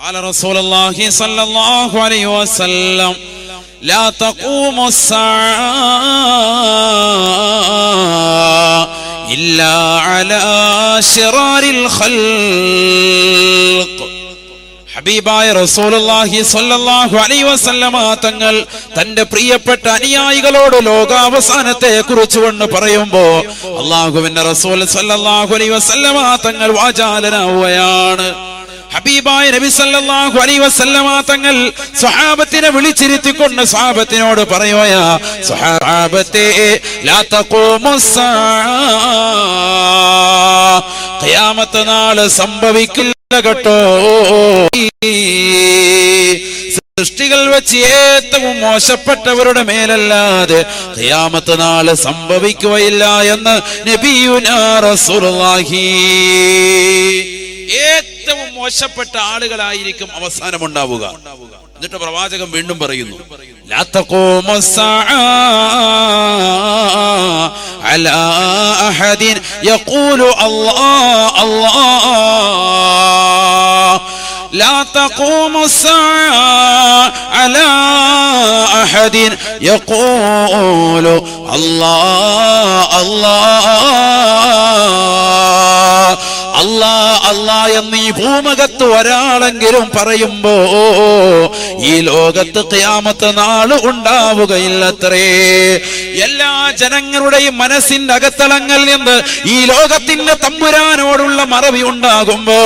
قال رسول الله صلى الله عليه وسلم لا تقوم الساعة إلا على شرار الخلق. ഹബീബായ റസൂലുള്ളാഹി സ്വല്ലല്ലാഹു അലൈഹി വസല്ലമ തങ്ങൾ തന്റെ പ്രിയപ്പെട്ട അനുയായികളോട് ലോകാവസാനത്തെ കുറിച്ച് കൊണ്ട് പറയുമ്പോൾ അല്ലാഹുവിന്റെ റസൂൽ സ്വല്ലല്ലാഹു അലൈഹി വസല്ലമ തങ്ങൾ വാചാലനാവുകയാണ്. ഹബീബായ നബി സല്ലല്ലാഹു അലൈഹി വസല്ലമ തങ്ങൾ സ്വഹാബത്തിനെ വിളിച്ചിരുത്തിക്കൊണ്ട് സ്വഹാബത്തിനോട് പറയുകയാ, സ്വഹാബത്തേ ലാ തഖൂമുസ്സാ, ഖിയാമത്ത് നാൾ സംഭവിക്കില്ല കേട്ടോ. സൃഷ്ടികൾ വെച്ച് ഏറ്റവും മോശപ്പെട്ടവരുടെ മേലല്ലാതെ ഖിയാമത്ത് നാൾ സംഭവിക്കുകയില്ല എന്ന് നബിയുനാ റസൂലുള്ളാഹി. ഏറ്റവും മോശപ്പെട്ട ആളുകളായിരിക്കും അവസാനം ഉണ്ടാവുക. എന്നിട്ട് പ്രവാചകൻ വീണ്ടും പറയുന്നു, ലാ തഖൂമുസ്സാഅ അലാ അഹദിൻ യഖൂലു അല്ലാഹ് അല്ലാഹ്. لا تقوم الساعة على أحد يقول الله الله അല്ലാഹ് അല്ലാഹ് എന്ന് ഈ ഭൂമുഖത്ത് ഒരാളെങ്കിലും പറയുമ്പോ ഈ ലോകത്ത് ഖിയാമത്ത് നാള് ഉണ്ടാവുകയില്ലത്രേ. എല്ലാ ജനങ്ങളുടെയും മനസ്സിന്റെ അകത്തളങ്ങളിൽ നിന്ന് ഈ ലോകത്തിന്റെ തമ്പുരാനോടുള്ള മറവി ഉണ്ടാകുമ്പോ,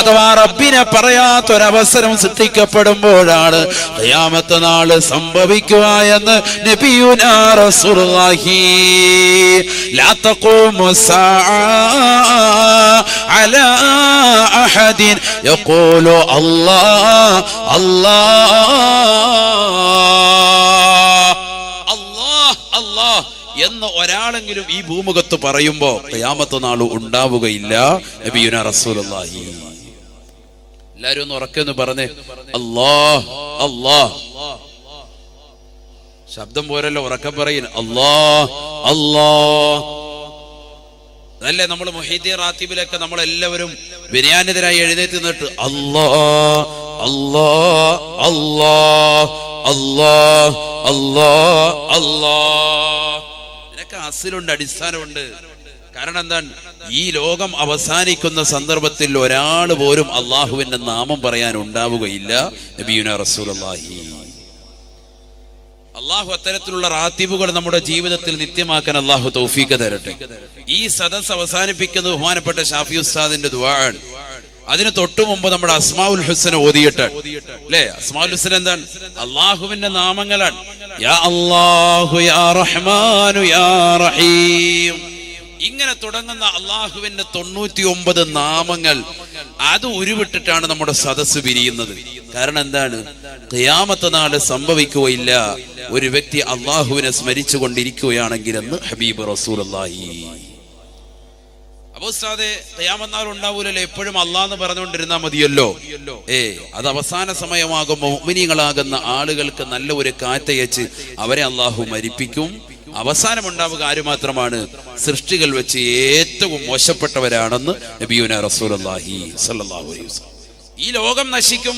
അഥവാ റബ്ബിനെ പറയാത്തൊരവസരം സൃഷ്ടിക്കപ്പെടുമ്പോഴാണ് ഖിയാമത്ത് നാള് സംഭവിക്കുക എന്ന് നബിയുനാ റസൂലുള്ളാഹി. ലാ തഖൂമുസ്സാഅ على أحد يقول الله الله الله الله എന്ന് ഒരാളെങ്കിലും ഈ ഭൂമുഖത്ത് പറയുമ്പോ ഖിയാമത്ത് നാൾ ഉണ്ടാവുകയില്ല നബിയുനാ റസൂലുള്ളാഹി. എല്ലാരും ഒന്ന് ഉറക്കെന്ന് പറഞ്ഞേ, അല്ലാഹ് അല്ലാഹ്. ശബ്ദം പോരല്ലോ, ഉറക്കെ പറയുന്നു, അല്ലാഹ് അല്ലാഹ്. അതല്ലേ നമ്മൾ മുഹീദ്ദീൻ റാത്തീബിലൊക്കെ നമ്മളെല്ലാവരും വിനയാനിതരായി എഴുന്നേറ്റ് നിന്നിട്ട് അല്ലാഹ് അല്ലാഹ് അല്ലാഹ് അല്ലാഹ് അല്ലാഹ് അല്ലാഹ്. ഇതിനൊക്കെ അസ്ലുണ്ട്, അടിസ്ഥാനമുണ്ട്. കാരണം എന്താണ്, ഈ ലോകം അവസാനിക്കുന്ന സന്ദർഭത്തിൽ ഒരാൾ പോലും അള്ളാഹുവിന്റെ നാമം പറയാൻ ഉണ്ടാവുകയില്ല നബിയുനാ റസൂലുള്ളാഹി. അള്ളാഹു അത്തരത്തിലുള്ള റാത്തീബുകൾ നമ്മുടെ ജീവിതത്തിൽ നിത്യമാക്കാൻ അള്ളാഹു തൗഫീഖ് തരട്ടെ. ഈ സദസ് അവസാനിപ്പിക്കുന്നത് ബഹുമാനപ്പെട്ട ഷാഫി ഉസ്താദിന്റെ ദുആ ആണ്. അതിന് തൊട്ടു മുമ്പ് നമ്മുടെ അസ്മാഉൽ ഹുസ്ന ഓതിയിട്ട് അല്ലേ? അസ്മാഉൽ ഹുസ്ന എന്താണ്? അള്ളാഹുവിന്റെ നാമങ്ങളാണ്. യാ അല്ലാഹു യാ റഹ്മാനു യാ റഹീം, ഇങ്ങനെ തുടങ്ങുന്ന അള്ളാഹുവിന്റെ 99 നാമങ്ങൾ അത് ഉരുവിട്ടിട്ടാണ് നമ്മുടെ സദസ്സ് പിരിയുന്നത്. കാരണം എന്താണ്, ഖിയാമത്ത് നാള് സംഭവിക്കുകയില്ല ഒരു വ്യക്തി അള്ളാഹുവിനെ സ്മരിച്ചു കൊണ്ടിരിക്കുകയാണെങ്കിൽ എന്ന് ഹബീബ് റസൂലുള്ളാഹി. അപ്പോ ഉസ്താദേ, ഖിയാമത്ത് നാൾ ഉണ്ടാവൂലല്ലോ, എപ്പോഴും അള്ളാഹ് എന്ന് പറഞ്ഞുകൊണ്ടിരുന്നാ മതിയല്ലോ. അത് അവസാന സമയമാകുമ്പോൾ മുഅ്മിനീങ്ങളാകുന്ന ആളുകൾക്ക് നല്ല ഒരു കാറ്റയച്ച് അവരെ അള്ളാഹു മരിപ്പിക്കും. അവസാനം ഉണ്ടാവുക ആര് മാത്രമാണ്? സൃഷ്ടികൾ വെച്ച് ഏറ്റവും മോശപ്പെട്ടവരാണെന്ന് നബിയുനാ റസൂലുള്ളാഹി സ്വല്ലല്ലാഹു അലൈഹി വസല്ലം. ഈ ലോകം നശിക്കും,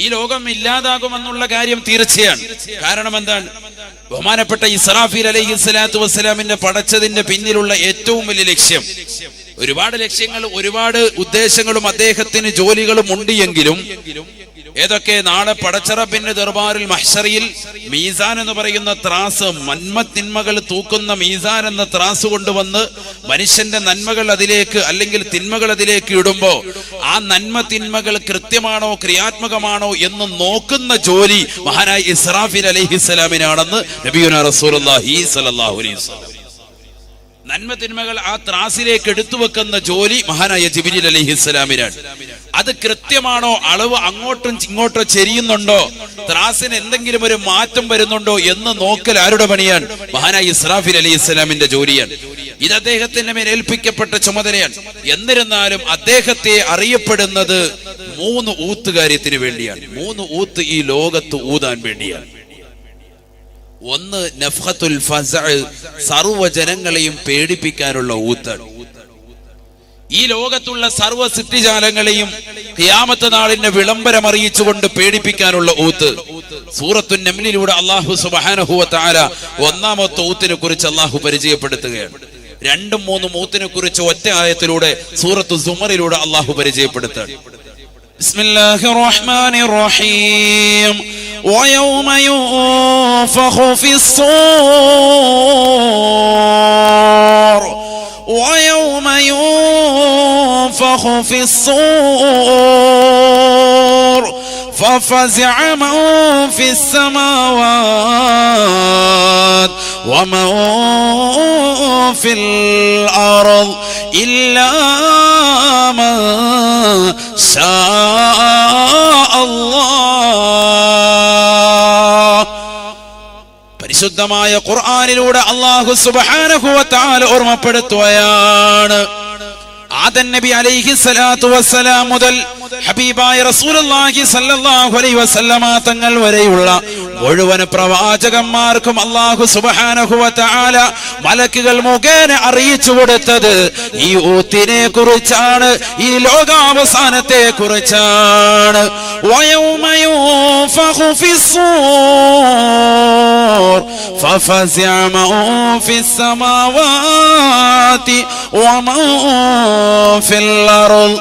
ഈ ലോകം ഇല്ലാതാകുമെന്നുള്ള കാര്യം തീർച്ചയാണ്. കാരണം എന്താണ്, ബഹുമാനപ്പെട്ട ഇസ്രാഫീൽ അലൈഹിസ്സലാത്തു വസ്സലാമിന്റെ പടച്ചതിന്റെ പിന്നിലുള്ള ഏറ്റവും വലിയ ലക്ഷ്യം, ഒരുപാട് ലക്ഷ്യങ്ങൾ ഒരുപാട് ഉദ്ദേശങ്ങളും അദ്ദേഹത്തിന് ജോലികളും ഉണ്ട് എങ്കിലും ഏതൊക്കെ, നാളെ പടച്ചറബിന്റെ ദർബാറിൽ മഹ്ശറിൽ മീസാൻ എന്ന് പറയുന്ന ത്രാസ്, നന്മ-തിന്മകൾ തൂക്കുന്ന മീസാൻ എന്ന ത്രാസ് കൊണ്ടുവന്ന് മനുഷ്യന്റെ നന്മകൾ അതിലേക്ക് അല്ലെങ്കിൽ തിന്മകൾ അതിലേക്ക് ഇടുമ്പോ ആ നന്മ-തിന്മകൾ കൃത്യമാണോ ക്രിയാത്മകമാണോ എന്ന് നോക്കുന്ന ജോലി മഹാനായ ഇസ്രാഫീൽ അലൈഹിസ്സലാമിനാണെന്ന് നബിയുനാ റസൂലുള്ളാഹി സ്വല്ലല്ലാഹു അലൈഹി വസല്ലം. നന്മ-തിന്മകൾ ആ ത്രാസിലേക്ക് എടുത്തു വെക്കുന്ന ജോലി മഹാനായ ജിബ്രീൽ അലൈഹിസ്സലാമിനാണ്. അത് കൃത്യമാണോ, അളവ് അങ്ങോട്ടും ഇങ്ങോട്ടോ ചെരിയുന്നുണ്ടോ, ത്രാസിന് എന്തെങ്കിലും ഒരു മാറ്റം വരുന്നുണ്ടോ എന്ന് നോക്കൽ ആരുടെ പണിയാണ്? മഹാനായ ഇസ്രാഫീൽ അലൈഹിസ്സലാമിന്റെ ജോലിയാണ്. ഇത് അദ്ദേഹത്തിന്റെ മേൽ ഏൽപ്പിക്കപ്പെട്ട ചുമതലയാണ്. എന്നിരുന്നാലും അദ്ദേഹത്തെ അറിയപ്പെടുന്നത് 3 ഊത്ത് കാര്യത്തിന് വേണ്ടിയാണ്. 3 ഊത്ത് ഈ ലോകത്ത് ഊതാൻ വേണ്ടിയാണ്. ഒന്ന് നഫ്ഖത്തുൽ ഫസഅ്, സർവ്വ ജനങ്ങളെയും പേടിപ്പിക്കാനുള്ള ഊത്താണ്. ഈ ലോകത്തുള്ള സർവ്വ സൃഷ്ടിജാലങ്ങളെയും ഖിയാമത്ത് നാളിന്റെ വിളംബരം അറിയിച്ചുകൊണ്ട് പേടിപ്പിക്കാനുള്ള ഊത്ത് സൂറത്തു നംലിലൂടെ അല്ലാഹു സുബ്ഹാനഹു വ തആല ഒന്നാമത്തെ ഊത്തിനെ കുറിച്ച് അല്ലാഹു പരിചയപ്പെടുത്തുകയാണ്. രണ്ടും മൂന്നും ഊത്തിനെ കുറിച്ച് ഒറ്റ ആയത്തിലൂടെ സൂറത്തു സുമറിലൂടെ അല്ലാഹു പരിചയപ്പെടുത്തുകയാണ്. ബിസ്മില്ലാഹിർ റഹ്മാനിർ റഹീം വയൗമ യുൻഫഖു ഫിസ്സൂർ ويوم ينفخ في الصور ففزع من في السماوات ومن في الأرض إلا من شاء الله. പരിശുദ്ധമായ ഖുർആനിലൂടെ അല്ലാഹു സുബ്ഹാനഹു വ തആല ഓർമ്മപ്പെടുത്തുകയാണ്. ആദം നബി അലൈഹി സ്വലാത്തു വസ്സലാം മുതൽ ഹബീബായ റസൂലുള്ളാഹി സ്വല്ലല്ലാഹു അലൈഹി വസല്ലമ തങ്ങൾ വരെയുള്ള മുഴുവൻ പ്രവാചകന്മാർക്കും അല്ലാഹു സുബ്ഹാനഹു വ തആല മലക്കുകൾ മുഖേന അറിയിച്ചു കൊടുത്തത് ഈ ഊത്തിനെ കുറിച്ചാണ്, ഈ ലോകാവസാനത്തെ കുറിച്ചാണ്. വയൗമ യുൻഫഖു ഫിസ്സൂർ ഫഫസിഅ മൻ ഫിസ്സമാവാതി വമൻ ഫിൽ അർദ്.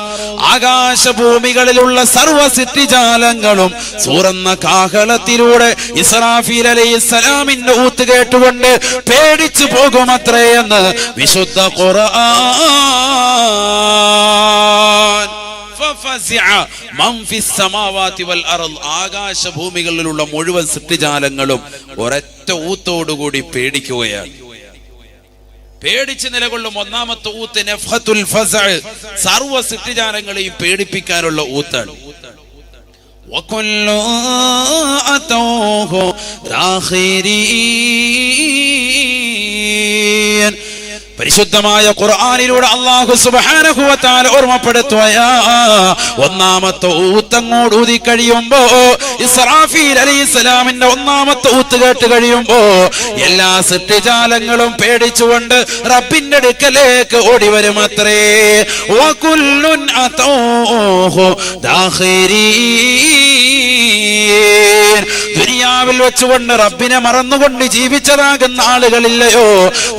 ആകാശഭൂമികളിലുള്ള സർവ്വ സൃഷ്ടിജാലങ്ങളും സൂറന്ന കാഹളത്തിലൂടെ ഇസ്രാഫീൽ അലൈഹിസ്സലാമിന്റെ ഊത്ത് കേട്ടുകൊണ്ട് പേടിച്ചു പോകുമത്രേ എന്ന് വിശുദ്ധ ഖുർആൻ. ആകാശഭൂമികളിലുള്ള മുഴുവൻ സൃഷ്ടിജാലങ്ങളും ഒരൊറ്റ ഊത്തോടുകൂടി പേടിക്കുകയാണ്. പേടിച്ച് നിലകൊള്ളും. ഒന്നാമത്തെ ഊത്ത് നഫ്ഖത്തുൽ ഫസഅ, സർവ്വ സൃഷ്ടിജാലങ്ങളെയും പേടിപ്പിക്കാനുള്ള ഊത്താണ്. വകുല്ലു അതൗഹു ദാഖിരീൻ. പരിശുദ്ധമായ ഖുർആനിലൂടെ അല്ലാഹു സുബ്ഹാനഹു വ തആല ഓർമ്മപ്പെടുത്തുകയാ. ഒന്നാമത്തെ ഊത്തങ്ങോട് ഊതി കഴിയുമ്പോ, ഇസ്രാഫീൽ അലൈഹിസ്സലാമിന്റെ ഒന്നാമത്തെ ഊത്ത് കേട്ട് കഴിയുമ്പോ എല്ലാ സൃഷ്ടിജാലങ്ങളും പേടിച്ചുകൊണ്ട് റബ്ബിന്റെ അടുക്കലേക്ക് ഓടി വരുമത്രേ. വകുല്ലുൻ അതൗഹു ദാഖിരീൻ. ദുനിയാവിൽ വെച്ചുകൊണ്ട് റബ്ബിനെ മറന്നുകൊണ്ട് ജീവിച്ചതാകുന്ന ആളുകളില്ലയോ,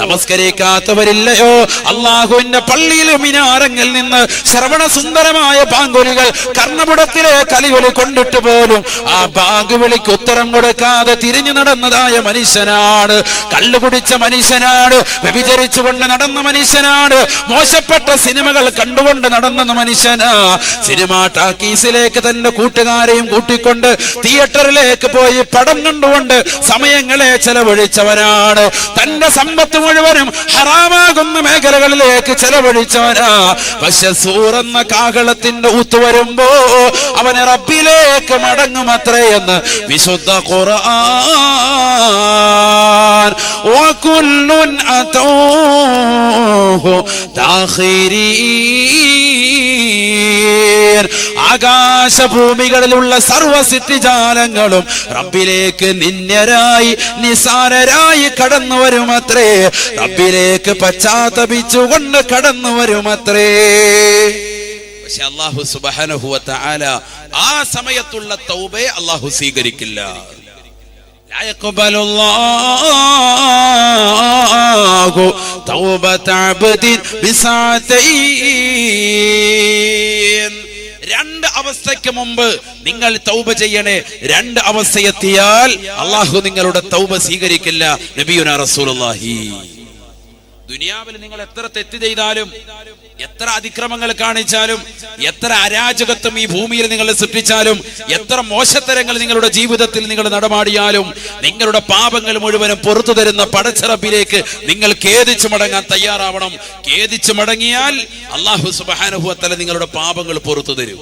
നമസ്കരിക്കാത്തവരില്ലയോ, അള്ളാഹുവിന്റെ പള്ളിയിലെ മിനാരങ്ങളിൽ നിന്ന് ശ്രവണ സുന്ദരമായ ബാങ്കുലികൾ കർണപുടത്തിലെ കലിവിളി കൊണ്ടിട്ട് പോലും ആ ബാങ്കുവിളിക്ക് ഉത്തരം കൊടുക്കാതെ തിരിഞ്ഞു നടന്നതായ മനുഷ്യനാണ്. കള്ളുകുടിച്ച മനുഷ്യനാണ്, വ്യഭിചരിച്ചുകൊണ്ട് നടന്ന മനുഷ്യനാണ്, മോശപ്പെട്ട സിനിമകൾ കണ്ടുകൊണ്ട് നടന്ന മനുഷ്യനാ. സിനിമ ടാക്കീസിലേക്ക് തന്റെ കൂട്ടുകാരെയും കൂട്ടിക്കൊണ്ട് തിയേറ്ററിലേക്ക് പോയി പടം കണ്ടുകൊണ്ട് സമയങ്ങളെ ചെലവഴിച്ചവനാണ്. തന്റെ സമ്പത്ത് മുഴുവനും ഹറാമാകുന്ന മേഖലകളിലേക്ക് ചെലവഴിച്ചവനാ. പക്ഷെ സൂറന്ന കാഹളത്തിന്റെ ഊത്ത് വരുമ്പോ അവന് റബ്ബിലേക്ക് മടങ്ങുമത്രേ എന്ന് വിശുദ്ധ ഖുർആൻ. വകുല്ലുൻ അതൗഹു ദാഖിരീൻ. ആകാശഭൂമികളിലുള്ള സർവ്വ സൃഷ്ടിജാലങ്ങളും റബ്ബിലേക്ക് നിന്യരായി നിസാരരായി കടന്നു വരുമത്രേ. റബ്ബിലേക്ക് പശ്ചാത്തപിച്ചുകൊണ്ട് കടന്നു വരുമത്രേ. പക്ഷെ അല്ലാഹു സുബ്ഹാനഹു വ തആല ആ സമയത്തുള്ള തൗബയെ അല്ലാഹു സ്വീകരിക്കില്ല. ലാ യഖ്ബലുല്ലാഹു തൗബത അബ്ദിൻ ബിസഅതൈൻ. രണ്ട് അവസ്ഥയ്ക്ക് മുമ്പ് നിങ്ങൾ തൗബ ചെയ്യണേ. രണ്ട് അവസ്ഥയെത്തിയാൽ അല്ലാഹു നിങ്ങളുടെ തൗബ സ്വീകരിക്കില്ല. നബിയുനാ റസൂലുള്ളാഹി. ദുനിയാവിൽ നിങ്ങൾ എത്ര തെറ്റ് ചെയ്താലും, എത്ര അതിക്രമങ്ങൾ കാണിച്ചാലും, എത്ര അരാജകത്വം ഈ ഭൂമിയിൽ നിങ്ങൾ സൃഷ്ടിച്ചാലും, എത്ര മോശത്തരങ്ങൾ നിങ്ങളുടെ ജീവിതത്തിൽ നിങ്ങൾ നടമാടിയാലും, നിങ്ങളുടെ പാപങ്ങൾ മുഴുവനും പുറത്തു തരുന്ന പടച്ച റബ്ബിലേക്ക് നിങ്ങൾ ഖേദിച്ചു മടങ്ങാൻ തയ്യാറാവണം. ഖേദിച്ചു മടങ്ങിയാൽ അല്ലാഹു സുബ്ഹാനഹു വ തആല നിങ്ങളുടെ പാപങ്ങൾ പുറത്തു തരും.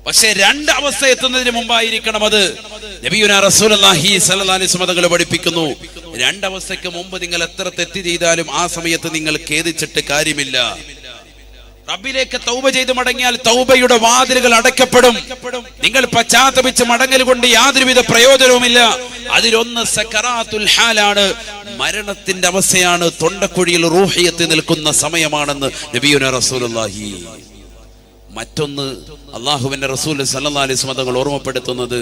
പക്ഷേ രണ്ട് അവസ്ഥ എത്തുന്നതിന് മുമ്പായിരിക്കണം അത്. നബിയുനാ റസൂലുള്ളാഹി സ്വല്ലല്ലാഹി അലൈഹി വസല്ലം തങ്ങൾ പഠിപ്പിക്കുന്നു, രണ്ടവസ്ഥയ്ക്ക് മുമ്പ് നിങ്ങൾ എത്ര തെറ്റ് ചെയ്താലും ആ സമയത്ത് നിങ്ങൾ ഖേദിച്ചിട്ട് കാര്യമില്ല. റബ്ബിലേക്ക് തൗബ ചെയ്ത് മടങ്ങിയാൽ തൗബയുടെ വാതിലുകൾ അടയ്ക്കപ്പെടും. നിങ്ങൾ പശ്ചാത്തപിച്ച് മടങ്ങൽ കൊണ്ട് യാതൊരുവിധ പ്രയോജനവുമില്ല. അതിലൊന്ന് സക്കറാത്തുൽ ഹാലാണ്, മരണത്തിന്റെ അവസ്ഥയാണ്. തൊണ്ടക്കുഴിയിൽ റൂഹിയത്ത് നിൽക്കുന്ന സമയമാണെന്ന് നബിയുനാ റസൂലുള്ളാഹി. മറ്റൊന്ന് അള്ളാഹുവിന്റെ റസൂൽ സല്ലല്ലാഹു അലൈഹി വസല്ലം തങ്ങൾ ഓർമ്മപ്പെടുത്തുന്നത്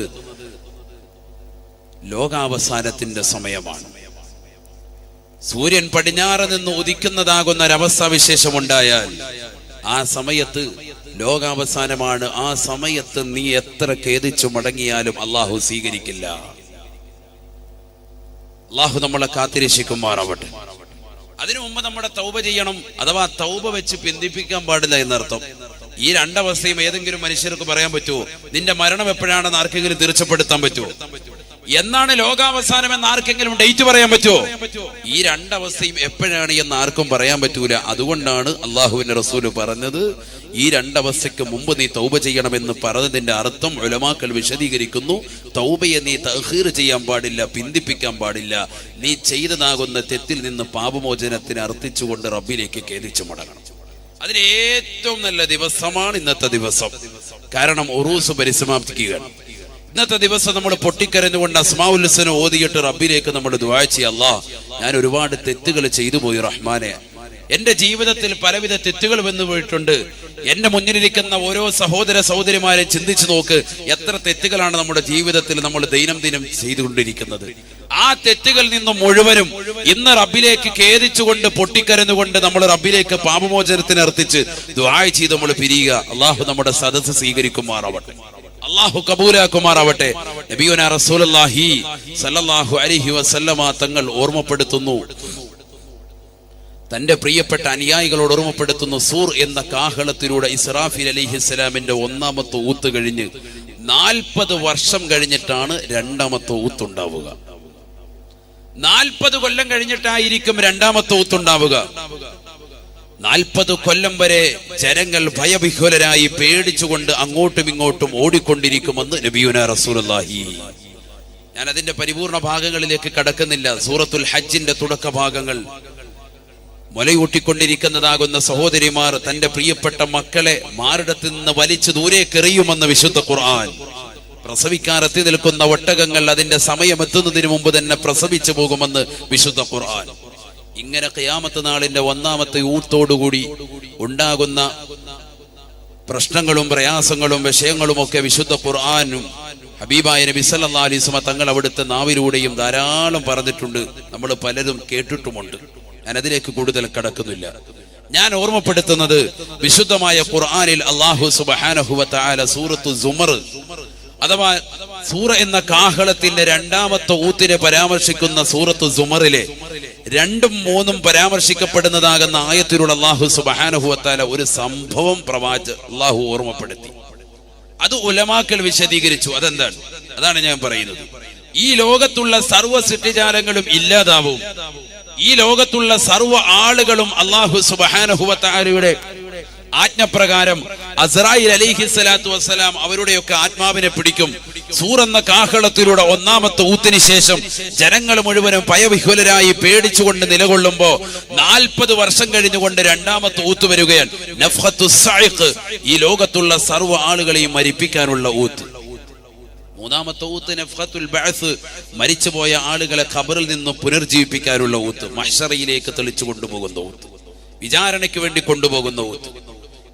ലോകാവസാനത്തിന്റെ സമയമാണ്. സൂര്യൻ പടിഞ്ഞാറ് നിന്ന് ഉദിക്കുന്നതാകുന്ന ഒരവസ്ഥാവിശേഷമുണ്ടായാൽ ആ സമയത്ത് ലോകാവസാനമാണ്. ആ സമയത്ത് നീ എത്ര ഖേദിച്ചു മടങ്ങിയാലും അള്ളാഹു സ്വീകരിക്കില്ല. അള്ളാഹു നമ്മളെ കാത്തിരക്ഷിക്കുമാറാവട്ടെ. അതിനു മുമ്പ് നമ്മുടെ തൗബ ചെയ്യണം. അഥവാ തൗബ വെച്ച് പിന്തിപ്പിക്കാൻ പാടില്ല എന്നർത്ഥം. ഈ രണ്ടവസ്ഥയും ഏതെങ്കിലും മനുഷ്യർക്ക് പറയാൻ പറ്റുമോ? നിന്റെ മരണം എപ്പോഴാണെന്ന് ആർക്കെങ്കിലും തീർച്ചപ്പെടുത്താൻ പറ്റുമോ? എന്നാണ് ലോകാവസാനം എന്ന് ആർക്കെങ്കിലും ഡേറ്റ് പറയാൻ പറ്റുമോ? ഈ രണ്ടവസ്ഥയും എപ്പോഴാണ് എന്ന് ആർക്കും പറയാൻ പറ്റൂല. അതുകൊണ്ടാണ് അള്ളാഹുവിന്റെ റസൂല് പറഞ്ഞത് ഈ രണ്ടവസ്ഥയ്ക്ക് മുമ്പ് നീ തൗബ ചെയ്യണമെന്ന് പറഞ്ഞതിന്റെ അർത്ഥം ഉലമാക്കൾ വിശദീകരിക്കുന്നു. തൗബയെ നീ തഖീർ ചെയ്യാൻ പാടില്ല, പിന്തിപ്പിക്കാൻ പാടില്ല. നീ ചെയ്തതാകുന്ന തെറ്റിൽ നിന്ന് പാപമോചനത്തിന് അർത്ഥിച്ചുകൊണ്ട് റബ്ബിലേക്ക് ഖേദിച്ചു മടങ്ങണം. അതിന് ഏറ്റവും നല്ല ദിവസമാണ് ഇന്നത്തെ ദിവസം. കാരണം ഉറൂസ് പരിസമാപ്തിക്കുകയാണ്. ഇന്നത്തെ ദിവസം നമ്മൾ പൊട്ടിക്കരഞ്ഞുകൊണ്ട് അസ്മാഉൽ ഹുസ്ന ഓതിയിട്ട് റബ്ബിലേക്ക് നമ്മൾ ദുആ ചെയ്യുക. അല്ലാഹ്, ഞാൻ ഒരുപാട് തെറ്റുകൾ ചെയ്തു പോയി റഹ്മാനെ. എന്റെ ജീവിതത്തിൽ പലവിധ തെറ്റുകൾ വന്നു പോയിട്ടുണ്ട്. എന്റെ മുന്നിലിരിക്കുന്ന ഓരോ സഹോദര സഹോദരിമാരെ ചിന്തിച്ചു നോക്ക്, എത്ര തെറ്റുകളാണ് നമ്മുടെ ജീവിതത്തിൽ നമ്മൾ ദൈനംദിനം ചെയ്തുകൊണ്ടിരിക്കുന്നത്. ആ തെറ്റുകളിൽ നിന്നും മുഴുവനും ഇന്ന് റബ്ബിലേക്ക് ഖേദിച്ചുകൊണ്ട് പൊട്ടിക്കരഞ്ഞുകൊണ്ട് നമ്മൾ റബ്ബിലേക്ക് പാപമോചനത്തിന് അർത്ഥിച്ച് ദുആ ചെയ്ത് നമ്മൾ പിരിയുക. അള്ളാഹു നമ്മുടെ സദസ്സ് സ്വീകരിക്കുമാറാവട്ടെ, അള്ളാഹു കബൂലാക്കുമാറാവട്ടെ. നബിയുനാ റസൂലുള്ളാഹി സല്ലല്ലാഹു അലൈഹി വസല്ലമ തങ്ങൾ ഓർമ്മപ്പെടുത്തുന്നു, തന്റെ പ്രിയപ്പെട്ട അനുയായികളോട് ഓർമ്മപ്പെടുത്തുന്നു, സൂർ എന്ന കാഹളത്തിലൂടെ ഇസ്രാഫീൽ അലൈഹിസ്സലാമിന്റെ ഒന്നാമത്തെ ഊത്ത് കഴിഞ്ഞ് 40 വർഷം കഴിഞ്ഞിട്ടാണ് രണ്ടാമത്തെ ഊത്തുണ്ടാവുക. 40 കൊല്ലം കഴിഞ്ഞിട്ടായിരിക്കും രണ്ടാമത്തെ ഊത്തുണ്ടാവുക. 40 കൊല്ലം വരെ ജനങ്ങൾ ഭയവിഹ്വലരായി പേടിച്ചുകൊണ്ട് അങ്ങോട്ടും ഇങ്ങോട്ടും ഓടിക്കൊണ്ടിരിക്കുമെന്ന് നബിയുനാ റസൂലുള്ളാഹി. ഞാൻ അതിന്റെ പരിപൂർണ ഭാഗങ്ങളിലേക്ക് കടക്കുന്നില്ല. സൂറത്തുൽ ഹജ്ജിന്റെ തുടക്ക ഭാഗങ്ങൾ മുലയൂട്ടിക്കൊണ്ടിരിക്കുന്നതാകുന്ന സഹോദരിമാർ തന്റെ പ്രിയപ്പെട്ട മക്കളെ മാറിടത്തിൽ നിന്ന് വലിച്ചു ദൂരേക്കെറിയുമെന്ന് വിശുദ്ധ ഖുർആൻ. പ്രസവിക്കാനെത്തി നിൽക്കുന്ന ഒട്ടകങ്ങൾ അതിന്റെ സമയമെത്തുന്നതിന് മുമ്പ് തന്നെ പ്രസവിച്ചു പോകുമെന്ന് വിശുദ്ധ ഖുർആൻ. ഇങ്ങനെ ഖിയാമത്ത് നാളിന്റെ ഒന്നാമത്തെ ഊത്തോടുകൂടി ഉണ്ടാകുന്ന പ്രശ്നങ്ങളും പ്രയാസങ്ങളും വിഷയങ്ങളും ഒക്കെ വിശുദ്ധ ഖുർആനും ഹബീബായ നബി സല്ലല്ലാഹു അലൈഹി വസല്ലം തങ്ങൾ അവിടുത്തെ നാവിലൂടെയും ധാരാളം പറഞ്ഞിട്ടുണ്ട്. നമ്മൾ പലരും കേട്ടിട്ടുമുണ്ട്. ഞാൻ അതിലേക്ക് കൂടുതൽ കടക്കുന്നില്ല. ഞാൻ ഓർമ്മപ്പെടുത്തുന്നത് വിശുദ്ധമായ ഖുർആനിൽ അല്ലാഹു സുബ്ഹാനഹു വ തആല സൂറത്തു സുമർ അഥവാ സൂറ എന്ന കാഹളത്തിന്റെ രണ്ടാമത്തെ ഊത്തിനെ പരാമർശിക്കുന്ന സൂറത്തു സുമറിലെ 2ഉം 3ഉം പരാമർശിക്കപ്പെടുന്നതാകുന്ന ആയത്തിലൂടെ അല്ലാഹു സുബ്ഹാനഹു വ തആല ഒരു സംഭവം അല്ലാഹു ഓർമ്മപ്പെടുത്തി. അത് ഉലമാക്കൾ വിശദീകരിച്ചു. അതെന്താണ്? അതാണ് ഞാൻ പറയുന്നത്. ഈ ലോകത്തുള്ള സർവ്വ സൃഷ്ടിജാലങ്ങളും ഇല്ലാതാവും. ഈ ലോകത്തുള്ള സർവ്വ ആളുകളും അല്ലാഹു സുബ്ഹാനഹു വ തആലയുടെ ആജ്ഞപ്രകാരം അസ്രായീൽ അലൈഹിസ്സലാത്തു വസ്സലാം അവരുടെയൊക്കെ ആത്മാവിനെ പിടിക്കും. സൂർ എന്ന കാഹളത്തിലൂടെ ഒന്നാമത്തെ ഊത്തിന് ശേഷം ജനങ്ങൾ മുഴുവനും ഭയവിഹ്വലരായി പേടിച്ചുകൊണ്ട് നിലകൊള്ളുമ്പോ 40 വർഷം കഴിഞ്ഞുകൊണ്ട് രണ്ടാമത്തെ ഊത്ത് വരികയാണ്. നഫ്ഖത്തുസ് സഅഖ്, ഈ ലോകത്തുള്ള സർവ്വ ആളുകളെയും മരിപ്പിക്കാനുള്ള ഊത്ത്. മൂന്നാമത്തെ ഊത്ത് നഫ്ഖത്തുൽ ബഅസ്, മരിച്ചുപോയ ആളുകളെ ഖബറിൽ നിന്ന് പുനർജീവിപ്പിക്കാനുള്ള ഊത്ത്. മഹ്ശറയിലേക്ക് തെളിച്ചു കൊണ്ടുപോകുന്ന ഊത്ത്, വിചാരണയ്ക്ക് വേണ്ടി കൊണ്ടുപോകുന്ന ഊത്ത്.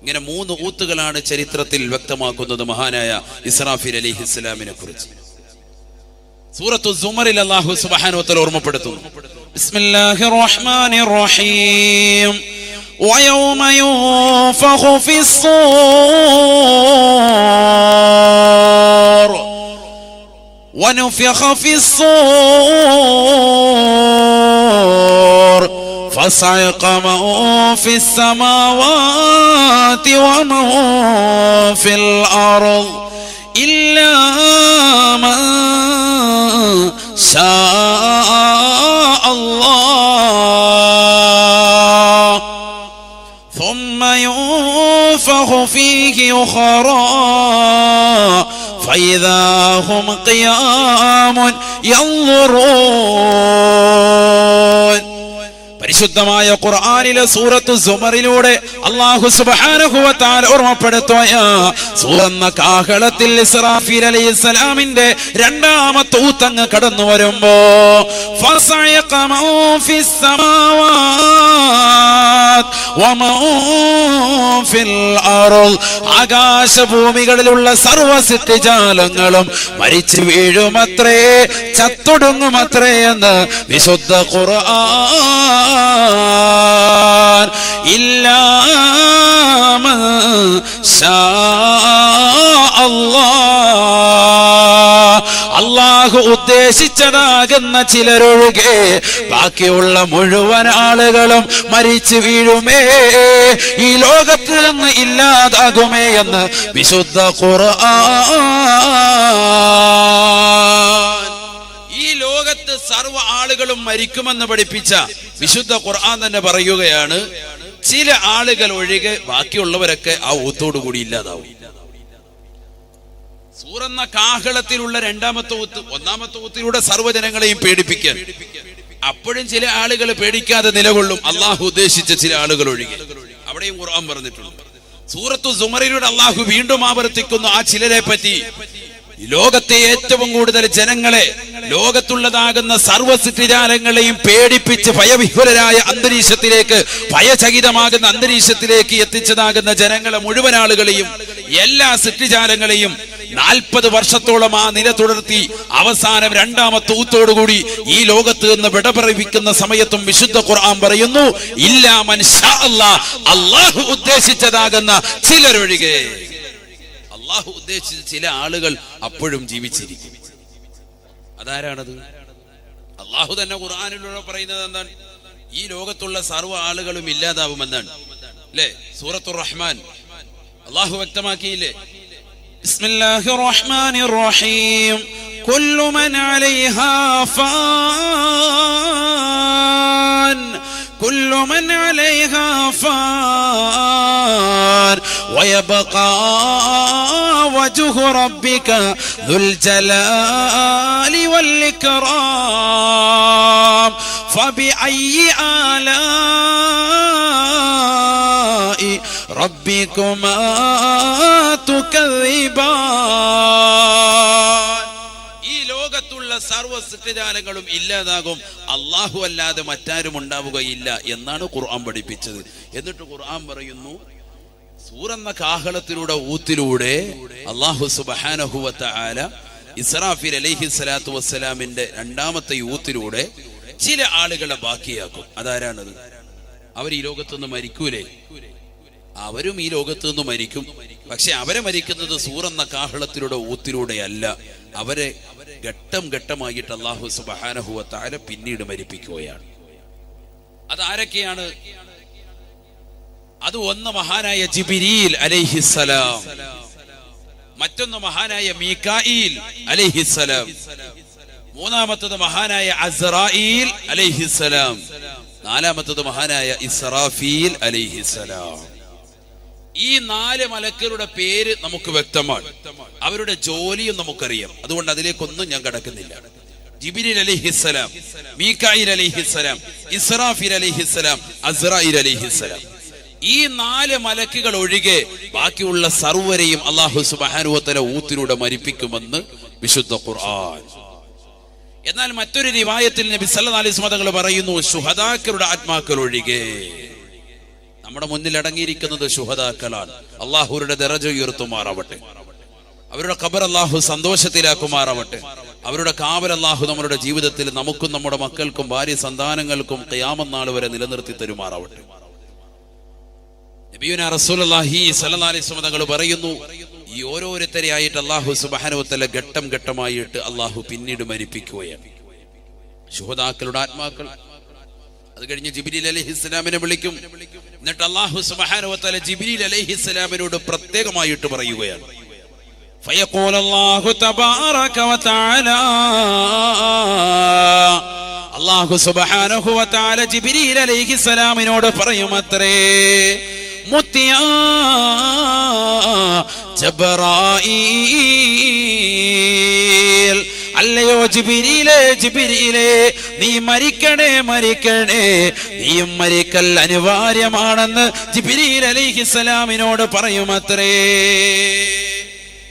ഇങ്ങനെ 3 ഊത്തുകളാണ് ചരിത്രത്തിൽ വ്യക്തമാക്കുന്നത് മഹാനായ ഇസ്രാഫീൽ അലൈഹിസ്സലാമിനെ കുറിച്ച്. സൂറത്തു സുമറിൽ അല്ലാഹു സുബ്ഹാനഹു വ തആല ഓർമ്മപ്പെടുത്തുന്നു, ബിസ്മില്ലാഹിർ റഹ്മാനിർ റഹീം വയൗമ യുൻഫഖു ഫിസ്സൂർ ونفخ في الصور فصعق من في السماوات ومن في الأرض إلا من شاء الله ثم ينفخ فيه أخرى فإذا هم قيام ينظرون. പരിശുദ്ധമായ ഖുർആനിലെ സൂറത്തു സുമറിലൂടെ അല്ലാഹു സുബ്ഹാനഹു വ തആല ഓർമ്മപ്പെടുത്തുകയാ. സൂറന്ന കാഹളത്തിൽ ഇസ്രാഫീൽ അലൈഹിസ്സലാമിന്റെ രണ്ടാമത്തെ ഊത്തങ്ങ് കടന്നു വരുമ്പോ ഫസയഖ മൻ ഫിസ് സമാവാത് വമൻ ഫിൽ അർള്, ആകാശഭൂമികളിലുള്ള സർവ്വ സൃഷ്ടിജാലങ്ങളും മരിച്ചു വീഴുമത്രേ, ചത്തൊടുങ്ങുമത്രേ എന്ന് വിശുദ്ധ ഖുർആൻ. ഇല്ലാ മൻ ശാ അല്ലാഹ്, അല്ലാഹു ഉദ്ദേശിച്ചതാകുന്ന ചിലരൊഴികെ ബാക്കിയുള്ള മുഴുവൻ ആളുകളും മരിച്ചു വീഴുമേ, ഈ ലോകത്ത് നിന്ന് ഇല്ലാതാകുമേ എന്ന് വിശുദ്ധ ഖുർആൻ. ഈ ലോകത്ത് സർവ്വ ആളുകളും മരിക്കുമെന്ന് പഠിപ്പിച്ച വിശുദ്ധ ഖുർആൻ തന്നെ പറയുകയാണ്, ചില ആളുകൾ ഒഴികെ ബാക്കിയുള്ളവരൊക്കെ ആ ഊത്തോടുകൂടി ഇല്ലാതാവും. സൂറന്ന കാഹളത്തിലുള്ള രണ്ടാമത്തെ ഊത്ത്, ഒന്നാമത്തെ ഊത്തിലൂടെ സർവ്വജനങ്ങളെയും പേടിപ്പിക്കാൻ. അപ്പോഴും ചില ആളുകൾ പേടിക്കാതെ നിലകൊള്ളും, അള്ളാഹു ഉദ്ദേശിച്ച ചില ആളുകൾ ഒഴികെ. അവിടെയും ഖുർആൻ പറഞ്ഞിട്ടുണ്ട്. സൂറത്തു സുമറിലൂടെ അള്ളാഹു വീണ്ടും ആവർത്തിക്കുന്നു ആ ചിലരെ പറ്റി. ലോകത്തെ ഏറ്റവും കൂടുതൽ ജനങ്ങളെ, ലോകത്തുള്ളതാകുന്ന സർവ്വസൃഷ്ടിജാലങ്ങളെയും പേടിപ്പിച്ച് ഭയവിഹ്വലരായ അന്തരീക്ഷത്തിലേക്ക്, ഭയചകിതമാകുന്ന അന്തരീക്ഷത്തിലേക്ക് എത്തിച്ചതാകുന്ന ജനങ്ങളെ മുഴുവൻ ആളുകളെയും, എല്ലാ സൃഷ്ടിജാലങ്ങളെയും 40 വർഷത്തോളം ആ നില തുടർത്തി അവസാനം രണ്ടാമത്തെ ഊത്തോടുകൂടി ഈ ലോകത്ത് നിന്ന് വിട പറയിപ്പിക്കുന്ന സമയത്തും വിശുദ്ധ ഖുർആൻ പറയുന്നു, ഇല്ലാ മൻ ശാ അല്ലാഹ്, അല്ലാഹു ഉദ്ദേശിച്ചതാകുന്ന ചിലരൊഴികെ. അല്ലാഹു ഉദ്ദേശിച്ച ചില ആളുകൾ അപ്പോഴും ജീവിച്ചിരിക്കും. അതാരാണത്? അല്ലാഹു തന്നെ ഖുർആനിലൂടെ പറയുന്നത് എന്താണ്? ഈ ലോകത്തുള്ള സർവ്വ ആളുകളും ഇല്ലാതാവുമെന്നാണ് അല്ലേ? സൂറത്തുർ റഹ്മാൻ അല്ലാഹു വ്യക്തമാക്കിയില്ലേ? ബിസ്മില്ലാഹിർ റഹ്മാനിർ റഹീം. കുല്ലു മൻ അലൈഹാ ഫാൻ, കുല്ലു മൻ അലൈഹാ ഫാൻ വയബ്ഖാ വജ്ഹു റബ്ബിക ദുൽ ജലാലി വൽ ഇക്റാം ഫബിഅയ്യി ആലാഇ റബ്ബികുമാ തുകദ്ദിബാൻ. ഈ ലോകത്തുള്ള സർവ്വ സൃഷ്ടിജാലങ്ങളും ഇല്ലാതാകും, അല്ലാഹു അല്ലാതെ മറ്റാരും ഉണ്ടാവുകയില്ല എന്നാണ് ഖുർആൻ പഠിപ്പിച്ചത്. എന്നിട്ട് ഖുർആൻ പറയുന്നു, സൂറന്ന കാഹളത്തിലൂടെ ഊത്തിലൂടെ അല്ലാഹു സുബ്ഹാനഹു വ തആല ഇസ്രാഫീൽ അലൈഹിസ്സലാത്തു വസ്സലാമിന്റെ രണ്ടാമത്തെ യൂത്തിലൂടെ ചില ആളുകളെ ബാക്കിയാക്കും. അതാരാണത്? അവർ ഈ ലോകത്തുനിന്ന് മരിക്കൂലേ? അവരും ഈ ലോകത്ത് നിന്ന് മരിക്കും. പക്ഷെ അവരെ മരിക്കുന്നത് സൂറന്ന കാഹളത്തിലൂടെ ഊത്തിലൂടെയല്ല, അവരെ ഘട്ടം ഘട്ടമായിട്ട് അല്ലാഹു സുബ്ഹാനഹു വ തആല പിന്നീട് മരിപ്പിക്കുകയാണ്. അതാരൊക്കെയാണ്? അത് ഒന്ന് മഹാനായ ജിബ്രീൽ അലൈഹിസ്സലാം, മറ്റൊന്ന് മഹാനായ മീകായിൽ അലൈഹിസ്സലാം, മൂന്നാമത്തത് മഹാനായ അസ്റായീൽ അലൈഹിസ്സലാം, നാലാമത്തത് മഹാനായ ഇസ്രാഫീൽ അലൈഹിസ്സലാം. ഈ 4 മലക്കുകളുടെ പേര് നമുക്ക് വ്യക്തമാണ്, അവരുടെ ജോലിയും നമുക്കറിയാം. അതുകൊണ്ട് അതിലേക്കൊന്നും ഞാൻ കടക്കുന്നില്ല. ജിബ്രീൽ അലൈഹിസ്സലാം, മീകായിൽ അലൈഹിസ്സലാം, ഇസ്രാഫീൽ അലൈഹിസ്സലാം, അസ്റായീൽ അലൈഹിസ്സലാം. ഈ 4 മലക്കുകൾ ഒഴികെ ബാക്കിയുള്ള സർവ്വരെയും അല്ലാഹു സുബ്ഹാനഹു വ തആല ഊത്തിലൂടെ മരിപ്പിക്കുമെന്ന് വിശുദ്ധ ഖുർആൻ. എന്നാൽ മറ്റൊരു റിവായത്തിൽ നബി സല്ലല്ലാഹു അലൈഹി വസല്ലം തങ്ങൾ പറയുന്നു, ശുഹദാക്കളുടെ ആത്മാക്കൾ ഒഴികെ. നമ്മുടെ മുന്നിൽ അടങ്ങിയിരിക്കുന്നത് ശുഹദാക്കളാണ്. അല്ലാഹുവിന്റെ ദറജ ഉയർത്തുമാറാവട്ടെ, അവരുടെ ഖബർ അല്ലാഹു സന്തോഷത്തിലാക്കുമാറാവട്ടെ, അവരുടെ കാവൽ അല്ലാഹു നമ്മുടെ ജീവിതത്തിൽ നമുക്കും നമ്മുടെ മക്കൾക്കും ഭാര്യ സന്താനങ്ങൾക്കും ഖിയാമത്ത് നാൾ വരെ നിലനിർത്തി തരുമാറാവട്ടെ. നബിയുനാ റസൂലുള്ളാഹി സ്വല്ലല്ലാഹു അലൈഹി വസല്ലം തങ്ങൾ പറയുന്നു, ഈ ഓരോരുത്തരെയായിട്ട് അല്ലാഹു സുബ്ഹാനഹു വ തആല ഘട്ടം ഘട്ടമായിട്ട് അല്ലാഹു പിന്നീട് മരിപ്പിക്കുകയാണ്. ശുഹദാക്കളുടെ ആത്മാക്കൾ. അത് കഴിഞ്ഞ് ജിബ്രീൽ അലൈഹിസ്സലാമിനെ വിളിക്കും. എന്നിട്ട് അല്ലാഹു സുബ്ഹാനഹു വ തആല ജിബ്രീൽ അലൈഹിസ്സലാമിനോട് പ്രത്യേകമായിട്ട് പറയുകയാണ്, ഫയഖൂലു അല്ലാഹു തബാറക വ തആല, അല്ലാഹു സുബ്ഹാനഹു വ തആല ജിബ്രീൽ അലൈഹിസ്സലാമിനോട് പറയുമത്രേ, മുത്തിയ ജിബ്രായീൽ, അല്ലയോ ജിബ്രീലേ, ജിബ്രീലേ, നീ മരിക്കണേ മരിക്കണേ, നീയും മരിക്കൽ അനിവാര്യമാണെന്ന് ജിബ്രീൽ അലൈഹിസ്സലാമിനോട് പറയുമത്രേ.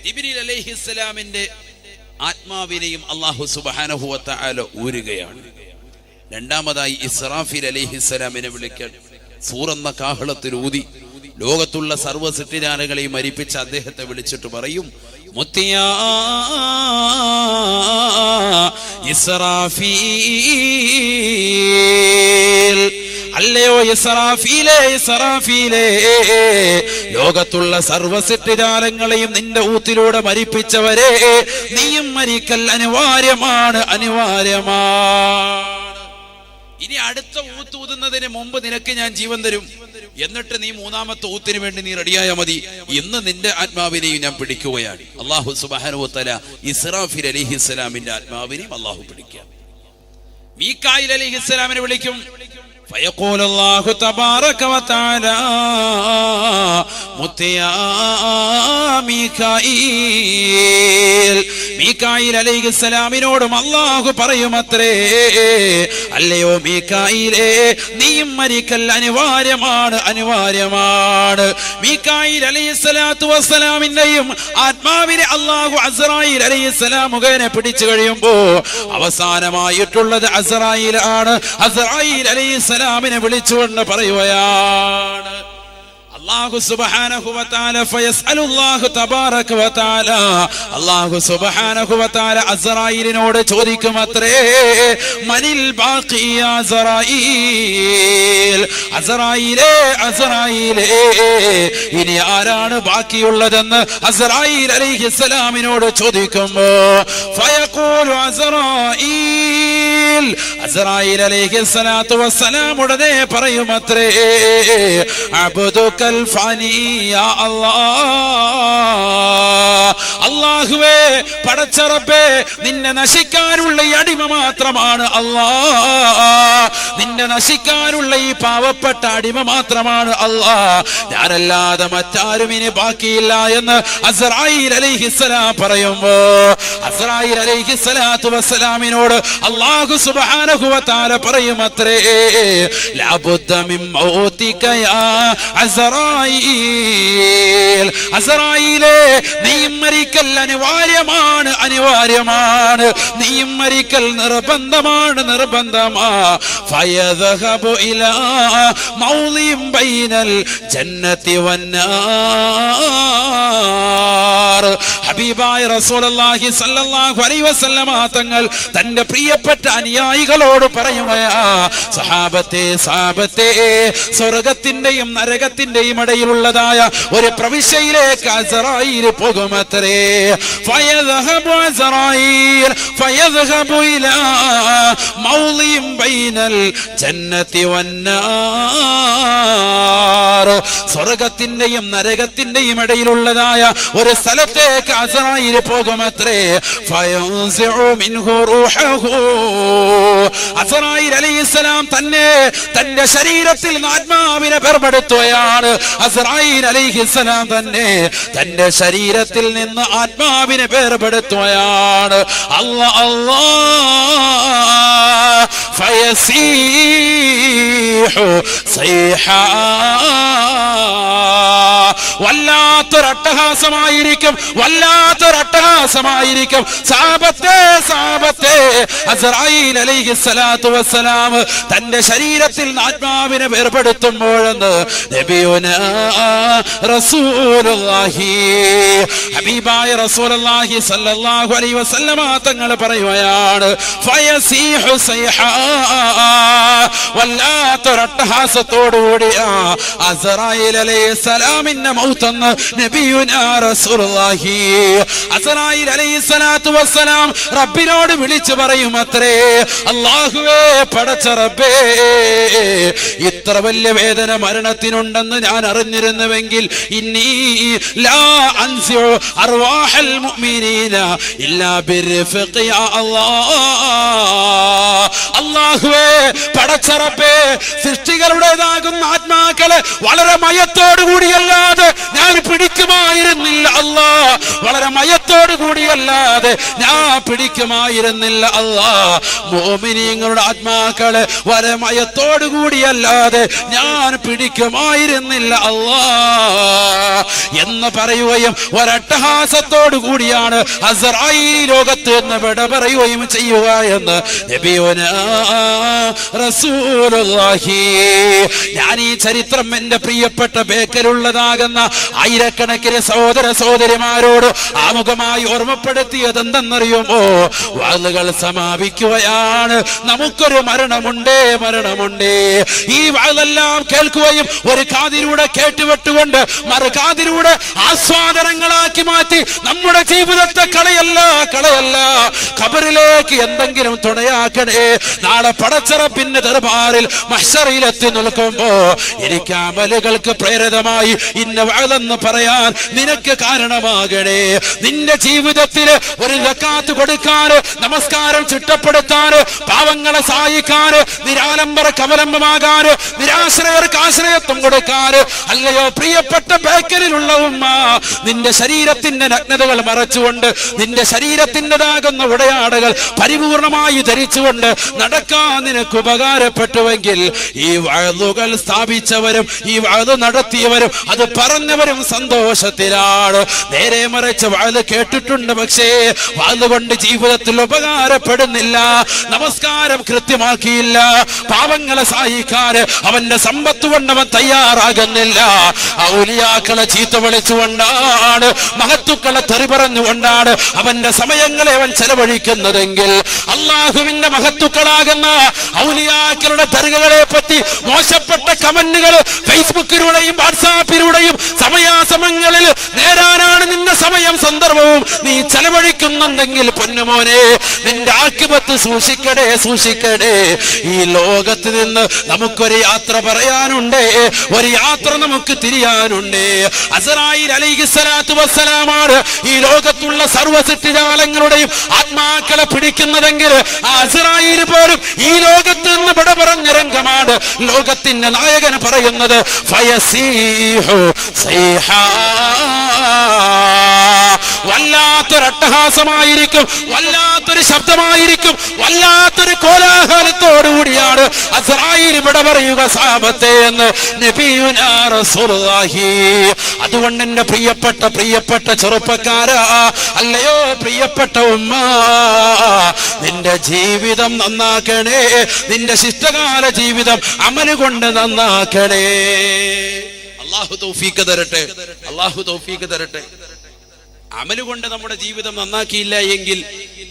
ജിബ്രീൽ അലൈഹിസ്സലാമിന്റെ ആത്മാവിനെയും അല്ലാഹു സുബ്ഹാനഹു വ തആല ഊരുകയാണ്. രണ്ടാമതായി ഇസ്രാഫീൽ അലൈഹിസ്സലാമിനെ വിളിക്കാൻ സൂറെന്ന കാഹളത്തിൽ ഊതി ലോകത്തുള്ള സർവ്വ സൃഷ്ടിജാലങ്ങളെയും മരിപ്പിച്ച അദ്ദേഹത്തെ വിളിച്ചിട്ട് പറയും, മുത്തിയാ ഇസ്രാഫീൽ, അല്ലയോ ഇസ്രാഫീലേ, ഇസ്രാഫീലേ, ലോകത്തുള്ള സർവ്വ സൃഷ്ടിജാലങ്ങളെയും നിന്റെ ഊത്തിലൂടെ മരിപ്പിച്ചവരെ, നീയും മരിക്കൽ അനിവാര്യമാണ്, അനിവാര്യമാണ്. ഇനി അടുത്ത ഊത്ത് ഊതുന്നതിന് മുമ്പ് നിനക്ക് ഞാൻ ജീവൻ തരും, എന്നിട്ട് നീ മൂന്നാമത്തെ ഊത്തിന് വേണ്ടി നീ റെഡിയായാൽ മതി. ഇന്ന് നിന്റെ ആത്മാവിനെയും ഞാൻ പിടിക്കുകയാണ്. അല്ലാഹു സുബ്ഹാനഹു വ തആല ഇസ്രാഫീൽ അലൈഹിസ്സലാമിന്റെ ആത്മാവിനെയും അല്ലാഹു പിടിക്കുക. മീകായിൽ അലൈഹിസ്സലാമിനെ വിളിക്കും. فيقول الله تبارك وتعالى മുത്തിയാ മീകായിൽ, മീകായിൽ അലൈഹിസ്സലാമിനോടും അല്ലാഹു പറയുമത്രേ, അല്ലയോ മീകായിലേ, നീയും മരിക്കൽ അനിവാര്യമാണ്, അനിവാര്യമാണ്. മീകായിൽ അലൈഹിസ്സലാത്തു വസ്സലാമിന്റെയും ആത്മാവിനെ അല്ലാഹു അസ്റായീൽ അലൈഹിസ്സലാം മുഖേന പിടിച്ചു കഴിയുമ്പോ അവസാനമായിട്ടുള്ളത് അസ്റായീലാണ്. അസ്റായീൽ അലൈഹിസ്സലാമിനെ വിളിച്ചുകൊണ്ട് പറയുകയാണ്, അല്ലാഹു സുബ്ഹാനഹു വ തആല ഫയസ്അലുല്ലാഹു തബാറക വ തആല, അല്ലാഹു സുബ്ഹാനഹു വ തആല അസ്റായീലിനോട് ചോദിക്കുമത്രേ, മനിൽ ബാഖി യാ അസ്റായീൽ, അസ്റായീലേ, അസ്റായീലേ, ഇനി ആരാണ് ബാക്കിയുള്ളതെന്ന് അസ്റായീൽ അലൈഹിസ്സലാമിനോട് ചോദിക്കുമ്പോ ഫയഖൂലു അസ്റായീൽ, അസ്റായീൽ അലൈഹിസ്സലാത്തു വസ്സലാം ഉടനെ പറയുമത്രേ, അബ്ദുക അല്ലാഹുവേ, പടച്ച റബ്ബേ, നിന്നെ നശിക്കാനുള്ള ഈ അടിമ മാത്രമാണ് അല്ലാഹ്, നിന്നെ നശിക്കാനുള്ള ഈ പാവപ്പെട്ട അടിമ മാത്രമാണ് അല്ലാഹ്, ഞാനല്ലാതെ മറ്റാരും ഇനി ബാക്കിയില്ല എന്ന് അസ്റായീൽ അലൈഹിസ്സലാം പറയുമ്പോ അസ്റായീൽ അലൈഹിസ്സലാത്തു വസ്സലാമിനോട് അല്ലാഹു സുബ്ഹാനഹു വ തആല പറയുമത്രേ, ലാ ബുദ്ദ മിൻ മൗതിക യാ അസ്റായീൽ, അസ്റായീലേ, നീയും മരിക്കൽ അനിവാര്യമാണ്, അനിവാര്യമാണ്, നീയും മരിക്കൽ നിർബന്ധമാണ്, നിർബന്ധമാ. ഫയദ്ഹബു ഇലാ മൗളിൻ ബൈനൽ ജന്നതി വന്നാർ, ഹബീബായ റസൂലുള്ളാഹി സ്വല്ലല്ലാഹു അലൈഹി വസല്ലമ തങ്ങൾ തന്റെ പ്രിയപ്പെട്ട അനുയായികളോട് പറയുകയാ, സഹാബത്തെ, സഹാബത്തെ, സ്വർഗ്ഗത്തിന്റെയും നരകത്തിന്റെയും ഇടയിലുള്ളതായ ഒരു പ്രവിശ്യയിലേക്ക് അസ്റായീൽ പോകുമത്രേ. ഫയദ്ഹബു അസ്റായീൽ ഫയദ്ഹബു ഇലാ മൗളിൻ ബൈനൽ ജന്നതി വന്നാർ, സ്വർഗ്ഗത്തിന്റെയും നരകത്തിന്റെയും ഇടയിലുള്ളതായ ഒരു സ്ഥലത്തേക്ക് അസ്റായീൽ പോകുമത്രേ. ഫയൻസിഉ മിൻഹു റൂഹഹു, അസ്റായീൽ അലൈഹിസ്സലാം തന്നെ തന്റെ ശരീരത്തിൽ നിന്ന് ആത്മാവിനെ വേർപെടുത്തുകയാണ്. അസ്റായീൽ അലൈഹിസ്സലാം തന്നെ തന്റെ ശരീരത്തിൽ നിന്ന് ആത്മാവിനെ വേർപെടുത്തുകയാണ്. അല്ലാഹ് അല്ലാഹ് ഫയസീഹു സൈഹാ, വല്ലാത്തൊരട്ടഹാസമായിരിക്കും, വല്ലാത്തൊരട്ടഹാസമായിരിക്കും. സഹാബത്തെ, സഹാബത്തെ, അസ്റായീൽ അലൈഹിസ്സലാത്തു വസ്സലാം തന്റെ ശരീരത്തിൽ ആത്മാവിനെ വേർപെടുത്തുമ്പോഴെന്ന് നബിയുനാ റസൂലുള്ളാഹി, ഹബീബായ റസൂലുള്ളാഹി സ്വല്ലല്ലാഹു അലൈഹി വസല്ലമ തങ്ങൾ പറയുകയാണ്, ഫയസീഹു സൈഹാ, വല്ലാത്തൊരട്ടഹാസത്തോടുകൂടി അസ്റായീൽ അലൈഹിസ്സലാമിന്റെ മൗത്തെന്ന് നബിയുനാ റസൂലുള്ളാഹി. അസ്റായീൽ അലൈഹിസ്സലാത്തു വസ്സലാം റബ്ബിനോട് വിളിച്ചു പറയുമത്രേ, അല്ലാഹുവേ, പടച്ച റബ്ബേ, ഇത്ര വലിയ വേദന മരണത്തിനുണ്ടെന്ന് ഞാൻ അറിഞ്ഞിരുന്നുവെങ്കിൽ ഇന്നീ ലാ അൻസിഉ അർവാഹൽ മുഅ്മിനീന ഇല്ലാ ബിർഫഖി യാ അല്ലാഹ്. അല്ലാഹുവേ, പടച്ച റബ്ബേ, സൃഷ്ടികളുടേതാകുന്ന ആത്മാക്കളെ വളരെ മയത്തോടു കൂടിയല്ലാതെ ഞാൻ പിടിക്കുമായിരുന്നില്ല അല്ലാ, വളരെ മയത്തോടു കൂടിയല്ലാതെ ഞാൻ പിടിക്കുമായിരുന്നില്ല അല്ലാ. മുഅ്മിനീങ്ങളുടെ ആത്മാക്കളെ വളരെ മയത്തോടു കൂടിയല്ലാതെ ഞാൻ പിടിക്കുമായിരുന്നില്ല അല്ലാ എന്ന് പറയുകയും ഒരട്ടഹാസത്തോടു കൂടിയാണ് അസ്റായീൽ ലോകത്ത് നിന്ന് വിട പറയുകയും ചെയ്യുക എന്ന് നബിയുനാ റസൂലുള്ളാഹി. ഞാൻ ഈ ചരിത്രം എന്റെ പ്രിയപ്പെട്ട ബേക്കലുള്ളതാകുന്ന ആയിരക്കണക്കിന് സഹോദര സഹോദരിമാരോട് ആമുഖമായി ഓർമ്മപ്പെടുത്തിയത് എന്തെന്നറിയുമോ? വാളുകൾ സമാപിക്കുകയാണ്, നമുക്കൊരു മരണമുണ്ടേ. ഈ വാളെല്ലാം കേൾക്കുകയും ഒരു കാതിലൂടെ കേട്ടുവെട്ടുകൊണ്ട് മറുകാതിലൂടെ ആസ്വാദനങ്ങളാക്കി മാറ്റി നമ്മുടെ ജീവിതത്തെ കളയല്ല. ഖബറിലേക്ക് എന്തെങ്കിലും തുണയാക്കണേ. നാളെ പടച്ചറപ്പിന്റെ ദർബാറിൽ മഹ്ശറിലെത്തി നിൽക്കുമ്പോ എനിക്ക് അമലുകൾക്ക് പ്രേരിതമായി ഇന്ന വഅദെന്ന് പറയാൻ നിനക്ക് കാരണമാകണേ. നിന്റെ ജീവിതത്തിൽ ഒരു സക്കാത്ത് കൊടുക്കാൻ, നമസ്കാരം ചിട്ടപ്പെടുത്താൻ, പാവങ്ങളെ സഹായിക്കാൻ, നിരാലംബർക്ക് അവലംബമാകാൻ, നിരാശ്രയർക്ക് ആശ്രയത്വം കൊടുക്കാൻ. അല്ലയോ പ്രിയപ്പെട്ട ബേക്കലിലുള്ള ഉമ്മ, നിന്റെ ശരീരത്തിന്റെ നഗ്നതകൾ മറച്ചുകൊണ്ട് നിന്റെ ശരീരത്തിൻ്റെതാകുന്ന ഉടയാടകൾ പരിപൂർണമായി ധരിച്ചുകൊണ്ട് നടക്കാൻ നിനക്ക് ഉപകാരപ്പെട്ടുവെങ്കിൽ ഈ വഅദുകൾ സ്ഥാപിച്ചവരും ഈ വഅദ് നടത്തിയവരും അത് പറഞ്ഞവരും സന്തോഷത്തിലാണ്. നേരെ മറിച്ച് വഅദ് കേട്ടിട്ടുണ്ട്, പക്ഷേ വഅദ് കൊണ്ട് ജീവിതത്തിൽ ഉപകാരപ്പെടുന്നില്ല, നമസ്കാരം കൃത്യമാക്കിയില്ല, പാവങ്ങളെ സഹായിക്കാൻ അവന്റെ സമ്പത്ത് കൊണ്ട് അവൻ തയ്യാറാകുന്നില്ല, ഔലിയാക്കളെ ചീത്ത വിളിച്ചുകൊണ്ടാണ്, മഹത്തുക്കളെ തെറി പറഞ്ഞുകൊണ്ടാണ് അവന്റെ സമയങ്ങളെ അവൻ ചെലവഴിക്കുന്നതെങ്കിൽ അള്ളാഹുവിന്റെ മഹത്തുക്കളാകുന്ന ഔലിയാക്കളുടെ ദർഗകളെ പറ്റി മോശപ്പെട്ട കമന്റുകൾ ഫേസ്ബുക്കിലൂടെയും വാട്സാപ്പിലൂടെയും സമയാസമയങ്ങളിൽ നേരാനാണ് നിന്റെ സമയം സന്ദർഭവും നീ ചെലവഴിക്കുന്നുണ്ടെങ്കിൽ പൊന്നുമോനെ, നിന്റെ ആക്കിബത്ത് സൂക്ഷിക്കണേ. ഈ ലോകത്ത് നിന്ന് നമുക്കൊരു യാത്ര പറയാനുണ്ട്, ഒരു യാത്ര നമുക്ക് തിരിയാനുണ്ട്. അസ്റായീൽ അലൈഹിസ്സലാത്തു വസ്സലാമാണ് ഈ ലോകത്തുള്ള സർവ്വ സൃഷ്ടിജാലങ്ങളുടെയും ആത്മാക്കളെ പിടിക്കുന്നതെങ്കിൽ അസ്റായീൽ പോലും ഈ ലോകത്ത് നിന്ന് വിട പറഞ്ഞ രംഗമാണ് ലോകത്തിന്റെ നായകൻ പറയുന്നത്. ഫയസീഹു സൈഹാ, വല്ലാത്തൊരു അട്ടഹാസമായിരിക്കും, വല്ലാത്തൊരു ശബ്ദമായിരിക്കും, വല്ലാത്തൊരു കോലാഹലത്തോടുകൂടിയാണ് അസ്റായീൽ വിട പറയുക സഹാബത്തെ എന്ന് നബിയുനാ റസൂലുള്ളാഹി. അതുകൊണ്ട് എന്റെ പ്രിയപ്പെട്ട ചെറുപ്പക്കാരാ, അല്ലയോ പ്രിയപ്പെട്ട ഉമ്മ, നിന്റെ ജീവിതം നന്നാക്കണേ, നിന്റെ ശിഷ്ടകാല ജീവിതം അമല് കൊണ്ട് നന്നാക്കണേ. അല്ലാഹു തൗഫീഖ് തരട്ടെ. അമല് കൊണ്ട് നമ്മുടെ ജീവിതം നന്നാക്കിയില്ല എങ്കിൽ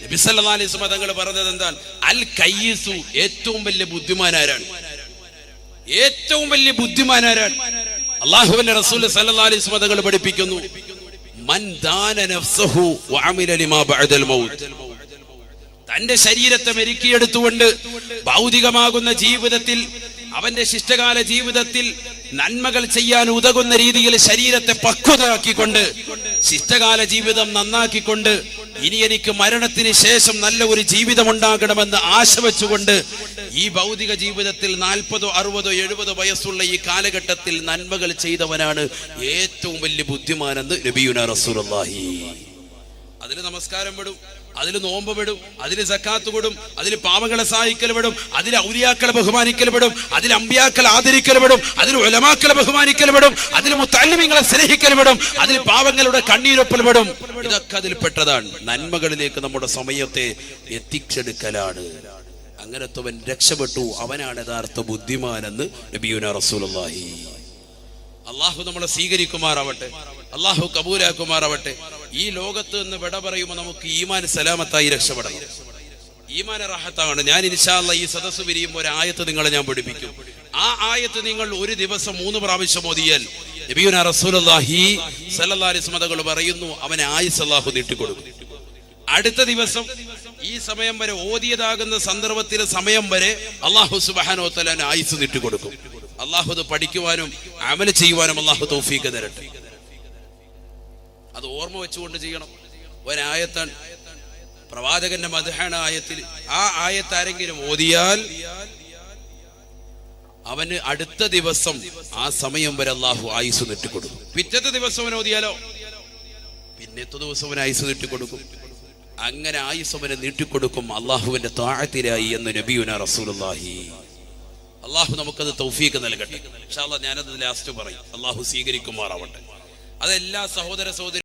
നബി സല്ലല്ലാഹു അലൈഹി വസല്ലം തങ്ങൾ പറഞ്ഞത് എന്താണ്? അൽ കയ്യിസു, ഏറ്റവും വലിയ ബുദ്ധിമാനാരാണ്? അല്ലാഹുവിന്റെ റസൂൽ സല്ലല്ലാഹു അലൈഹി വസല്ലം തങ്ങൾ പഠിപ്പിക്കുന്നു, മൻ ദാന നഫ്സഹു വഅമില ലിമാ ബഅദൽ മൗത്ത്. തന്റെ ശരീരത്തെ മെരുക്കിയെടുത്തുകൊണ്ട് ഭൗതികമാകുന്ന ജീവിതത്തിൽ, അവന്റെ ശിഷ്ടകാല ജീവിതത്തിൽ നന്മകൾ ചെയ്യാൻ ഉതകുന്ന രീതിയിൽ ശരീരത്തെ പക്വതയാക്കിക്കൊണ്ട് ശിഷ്ടകാല ജീവിതം നന്നാക്കിക്കൊണ്ട് ഇനി എനിക്ക് മരണത്തിന് ശേഷം നല്ല ഒരു ജീവിതം ഉണ്ടാകണമെന്ന് ആശ വെച്ചുകൊണ്ട് ഈ ഭൗതിക ജീവിതത്തിൽ 40, 60, 70 വയസ്സുള്ള ഈ കാലഘട്ടത്തിൽ നന്മകൾ ചെയ്തവനാണ് ഏറ്റവും വലിയ ബുദ്ധിമാനെന്ന് നബിയുനാ റസൂലുള്ളാഹി. അതിൽ നമസ്കാരം പെടും, അതിൽ നോമ്പ് പെടും, അതിൽ സക്കാത്ത് കൊടും, അതിൽ പാവങ്ങളെ സഹായിക്കൽ പെടും, അതിൽ ഔലിയാക്കളെ ബഹുമാനിക്കൽ പെടും, അതിൽ അമ്പിയാക്കളെ ആദരിക്കൽ പെടും, അതിൽ ഉലമാക്കളെ ബഹുമാനിക്കൽ പെടും, അതിൽ മുത്തല്ലിമീങ്ങളെ സ്നേഹിക്കൽ പെടും, അതിൽ പാവങ്ങളുടെ കണ്ണീരൊപ്പൽ പെടും. ഇതൊക്കെ അതിൽ പെട്ടതാണ്. നന്മകളിലേക്ക് നമ്മുടെ സമയത്തെ എത്തിച്ചെടുക്കലാണ്. അങ്ങനത്തവൻ രക്ഷപ്പെട്ടു, അവനാണ് യഥാർത്ഥ ബുദ്ധിമാനെന്ന് നബിയുനാ റസൂലുള്ളാഹി. അള്ളാഹു നമ്മളെ സ്വീകരിക്കുമാറാവട്ടെ, അള്ളാഹു കബൂലാക്കുമാറാവട്ടെ. ഈ ലോകത്ത് നിന്ന് വിട പറയുമ്പോൾ നമുക്ക് ഈമാൻ സലാമത്തായി രക്ഷപ്പെടണം, ഈമാൻ റാഹത്താണ്. ഞാൻ ഇൻഷാ അല്ലാഹ് ഈ സദസ്സ് പിരിയുമ്പോൾ ഒരു ആയത്ത് നിങ്ങളെ ഞാൻ പഠിപ്പിക്കും. ആ ആയത്ത് നിങ്ങൾ ഒരു ദിവസം 3 പ്രാവശ്യം ഓതിയാൽ നബിയുനാ റസൂലുള്ളാഹി സ്വല്ലല്ലാഹു അലൈഹി വസല്ലം തങ്ങൾ പറയുന്നു, അവനെ ആയുസ് അല്ലാഹു നീട്ടിക്കൊടുക്കും. അടുത്ത ദിവസം ഈ സമയം വരെ ഓതിയതാകുന്ന സന്ദർഭത്തിലെ സമയം വരെ അല്ലാഹു സുബ്ഹാനഹു വ തആല ആയുസ് നീട്ടിക്കൊടുക്കും. അല്ലാഹു അത് പഠിക്കുവാനും അമല് ചെയ്യുവാനും അല്ലാഹു തൗഫീഖ് തരട്ടെ. അത് ഓർമ്മ വെച്ചുകൊണ്ട് ചെയ്യണം. ഒരായത്താണ്, പ്രവാചകന്റെ മദ്ഹാണ് ആയത്തിൽ. ആ ആയത്ത് ആരെങ്കിലും ഓതിയാൽ അവന് അടുത്ത ദിവസം ആ സമയം വരെ അള്ളാഹു ആയുസ് നീട്ടിക്കൊടുക്കും. പിറ്റത്തെ ദിവസം അവൻ ഓതിയാലോ പിന്നത്തെ ദിവസം അവൻ ആയുസ് നീട്ടിക്കൊടുക്കും. അങ്ങനെ ആയുസ് അവനെ നീട്ടിക്കൊടുക്കും അള്ളാഹുവിന്റെ ത്വാഅത്തിലായി എന്ന് നബിയുനാ റസൂലുള്ളാഹി. അള്ളാഹു നമുക്കത് തൗഫീഖ് നൽകട്ടെ. ഇൻഷാ അല്ലാഹ് ഞാനത് ലാസ്റ്റ് പറയും. അള്ളാഹു സ്വീകരിക്കുമാറാവട്ടെ. അതെല്ലാ സഹോദര സഹോദരി